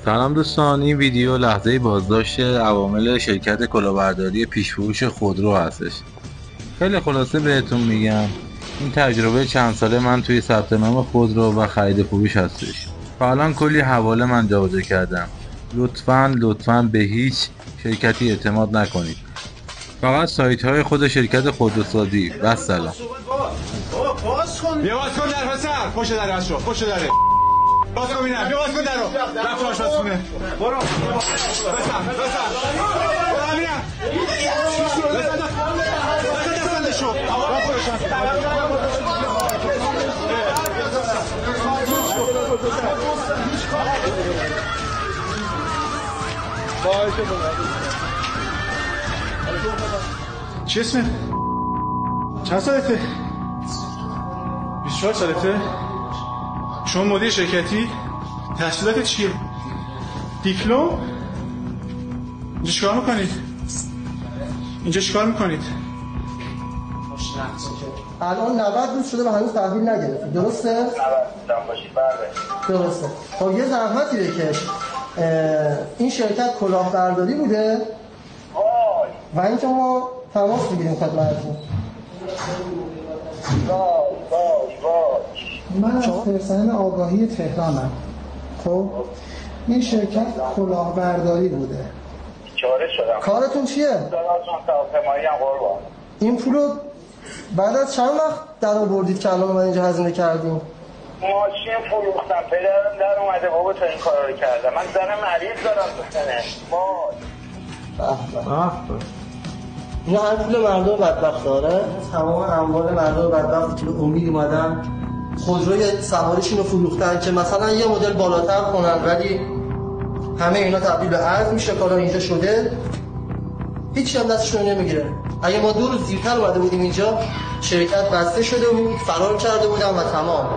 سلام دوستان، این ویدیو لحظه بازداشت عوامل شرکت کلاهبرداری پیشفروش خودرو هستش. خیلی خلاصه بهتون میگم، این تجربه چند ساله من توی ثبت نام خودرو و خرید فروش هستش. تا الان کلی حواله من جابجا کردم. لطفاً به هیچ شرکتی اعتماد نکنید، فقط سایت های خود شرکت خودروسازی. و سلام. باز کن در پسر، پشت در باز شو، پشت دره باز کن ببینم، باز کن درو رفت تو آشپزخونه. برو بسر برو ببینم بسر دستندشو رفت روشن. چی اسمه؟ چند سالته؟ 24 سالته؟ شما مدیر شرکتی؟ تحصیلات چیه؟ دیپلم؟ اینجا چیکار میکنید؟ الان 90 روز شده و هنوز تحویل نگرفتید، درسته؟ 90 باشید، بله. درسته. خب یه زحمتی بکش. این شرکت کلاهبرداری بوده و اینکه ما تماس میگیریم خدمتتون. من از پرسنل آگاهی تهرانم. خب این شرکت کلاهبرداری بوده. چاره شدم. کارتون چیه؟ این پولو بعد از چند وقت در آوردید که الان من اینجا هزینه کردیم؟ ماشین فروختم، پدرم در اومده بابا تا این کارا رو کردم. من زن مریض دارم تو سنه. اینا هر پول مردم بدبخت داره. تمام اموال مردم بدبخت که امید اومدن خودروی سوارشون رو فروختن که مثلا یه مدل بالاتر کنن، ولی همه اینا تبدیل به ارز میشه. کارا اینجا شده هیچ هم دستشون نمیگیره. اگه ما 2 روز دیرتر اومده بودیم اینجا، شرکت بسته شده بود، فرار کرده بودن و تمام.